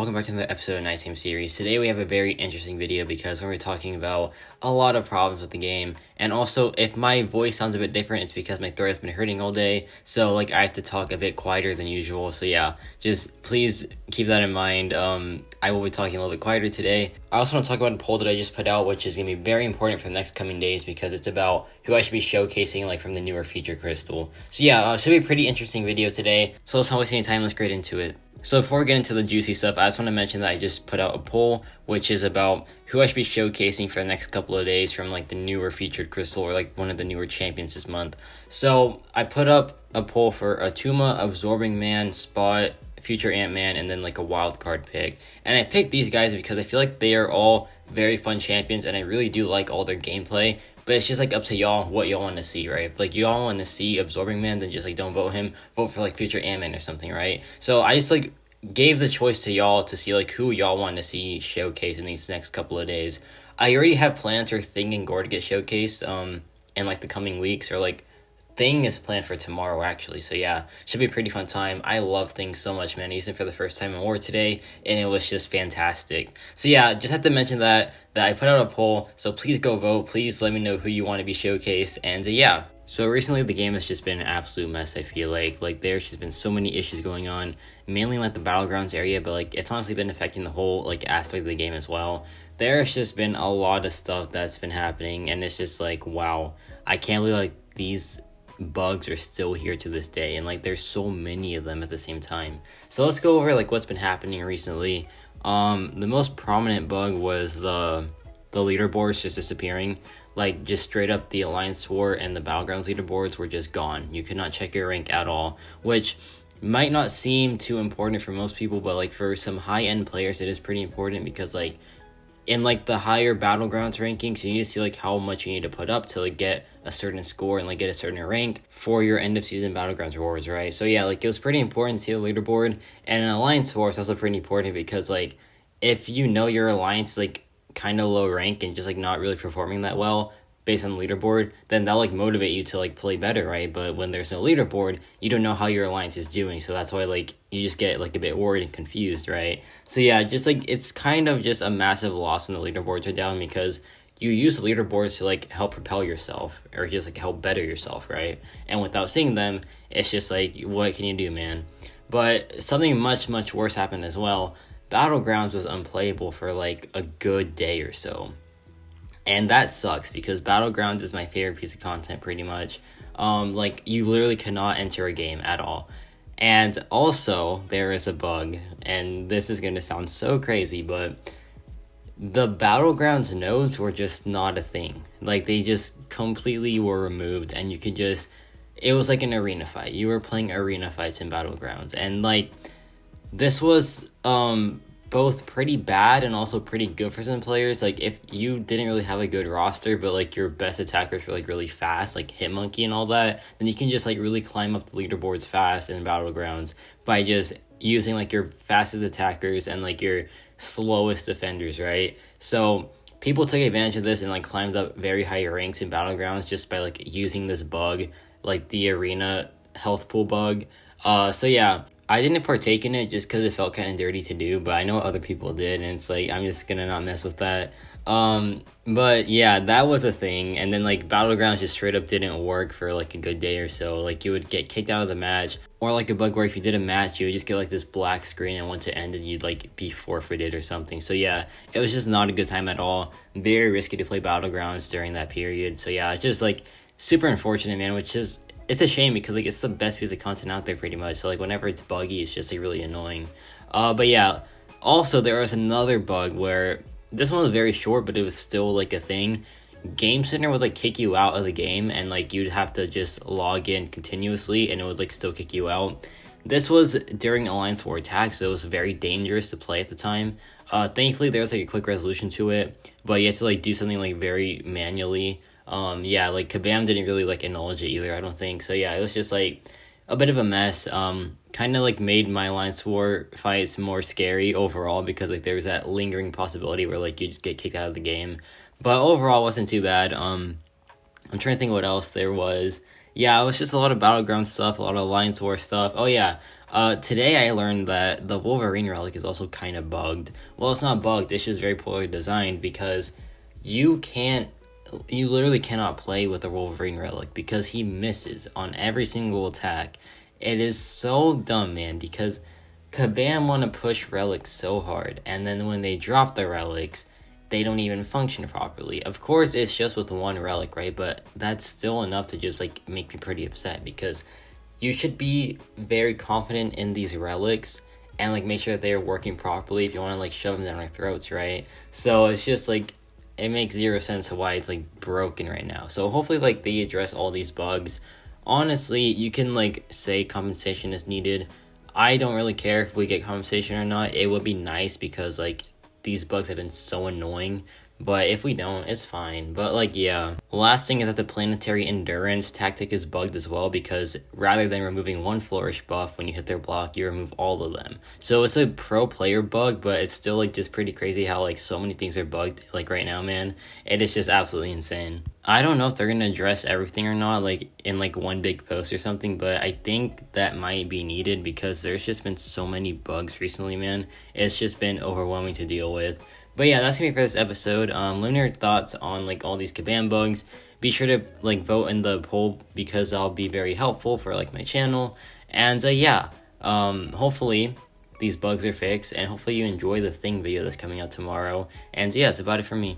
welcome back to another episode of Night Team Series. Today we have a very interesting video because we're going to be talking about a lot of problems with the game. And also, if my voice sounds a bit different, it's because my throat has been hurting all day. So, I have to talk a bit quieter than usual. So yeah, just please keep that in mind. I will be talking a little bit quieter today. I also want to talk about a poll that I just put out, which is going to be very important for the next coming days because it's about who I should be showcasing from the newer feature crystal. So yeah, it should be a pretty interesting video today. So let's not waste any time, let's get into it. So before we get into the juicy stuff, I just want to mention that I just put out a poll, which is about who I should be showcasing for the next couple of days from the newer featured crystal or one of the newer champions this month. So I put up a poll for Atuma, Absorbing Man, Spot, Future Ant-Man, and then a wild card pick. And I picked these guys because I feel like they are all very fun champions and I really do like all their gameplay. But it's just up to y'all what y'all want to see, right? If y'all want to see Absorbing Man, then just don't vote him. Vote for Future Ant-Man or something, right? So I just gave the choice to y'all to see who y'all want to see showcase in these next couple of days. I already have plans for Thing and Gore to get showcased in the coming weeks, or Thing is planned for tomorrow actually. So yeah, should be a pretty fun time. I love Thing so much, man. I used it for the first time in War today and it was just fantastic. So yeah, just have to mention that I put out a poll, so please go vote. Please let me know who you want to be showcased. And yeah, so recently the game has just been an absolute mess. I feel like there's just been so many issues going on, mainly the battlegrounds area, but it's honestly been affecting the whole aspect of the game as well. There's just been a lot of stuff that's been happening and it's just wow, I can't believe these bugs are still here to this day, and there's so many of them at the same time. So let's go over what's been happening recently. The most prominent bug was the leaderboards just disappearing. Just straight up the Alliance War and the Battlegrounds leaderboards were just gone. You could not check your rank at all, which might not seem too important for most people, but for some high-end players it is pretty important because in the higher Battlegrounds rankings, you need to see how much you need to put up to get a certain score and get a certain rank for your end of season Battlegrounds rewards, right? So yeah, it was pretty important to see the leaderboard. And an Alliance War is also pretty important because if you know your alliance is kind of low rank and just not really performing that well based on the leaderboard, then that'll motivate you to play better, right? But when there's no leaderboard, you don't know how your alliance is doing, so that's why you just get a bit worried and confused, right? So yeah, just it's kind of just a massive loss when the leaderboards are down because you use the leaderboards to help propel yourself or just help better yourself, right? And without seeing them, it's just what can you do, man? But something much worse happened as well. Battlegrounds was unplayable for a good day or so. And that sucks because Battlegrounds is my favorite piece of content pretty much. You literally cannot enter a game at all. And also, there is a bug, and this is going to sound so crazy, but the Battlegrounds nodes were just not a thing. They just completely were removed, and you could just... It was an arena fight. You were playing arena fights in Battlegrounds, and this was both pretty bad and also pretty good for some players. If you didn't really have a good roster, but your best attackers were really fast, Hitmonkey and all that, then you can just really climb up the leaderboards fast in Battlegrounds by just using your fastest attackers and your slowest defenders, right? So people took advantage of this and climbed up very high ranks in Battlegrounds just by using this bug, the arena health pool bug. So yeah, I didn't partake in it just because it felt kind of dirty to do, but I know other people did, and it's I'm just gonna not mess with that. But yeah, that was a thing, and then Battlegrounds just straight up didn't work for a good day or so. You would get kicked out of the match, or a bug where if you did a match, you would just get this black screen, and once it ended, you'd be forfeited or something. So yeah, it was just not a good time at all. Very risky to play Battlegrounds during that period. So yeah, it's just super unfortunate, man, which is... It's a shame because it's the best piece of content out there pretty much. So whenever it's buggy, it's just really annoying. But yeah, also there was another bug where this one was very short, but it was still a thing. Game Center would kick you out of the game, and you'd have to just log in continuously, and it would still kick you out. This was during Alliance War attack, so it was very dangerous to play at the time. Thankfully there was a quick resolution to it, but you had to do something very manually. Yeah, Kabam didn't really acknowledge it either, I don't think. So yeah, it was just a bit of a mess. Kind of made my Alliance War fights more scary overall because there was that lingering possibility where you just get kicked out of the game. But overall, it wasn't too bad. I'm trying to think what else there was. Yeah, it was just a lot of Battleground stuff, a lot of Alliance War stuff. Oh yeah, today I learned that the Wolverine relic is also kind of bugged. Well, it's not bugged, it's just very poorly designed because you can't, you literally cannot play with the Wolverine relic because he misses on every single attack. It is so dumb, man, because Kabam want to push relics so hard, and then when they drop the relics, they don't even function properly. Of course, it's just with one relic, right? But that's still enough to just like make me pretty upset because you should be very confident in these relics and like make sure that they're working properly if you want to like shove them down our throats, right? So it's just like it makes zero sense of why it's like broken right now. So hopefully like they address all these bugs. Honestly, you can like say compensation is needed. I don't really care if we get compensation or not. It would be nice because like these bugs have been so annoying. But if we don't, it's fine. But like, yeah. Last thing is that the planetary endurance tactic is bugged as well because rather than removing one flourish buff when you hit their block, you remove all of them. So it's a pro player bug, but it's still like just pretty crazy how like so many things are bugged like right now, man. It is just absolutely insane. I don't know if they're gonna address everything or not, like in like one big post or something, but I think that might be needed because there's just been so many bugs recently, man. It's just been overwhelming to deal with. But yeah, that's gonna be for this episode. Let me know your thoughts on like all these Kabam bugs. Be sure to like vote in the poll because I'll be very helpful for like my channel. And yeah, hopefully these bugs are fixed, and hopefully you enjoy the thing video that's coming out tomorrow. And yeah, that's about it for me.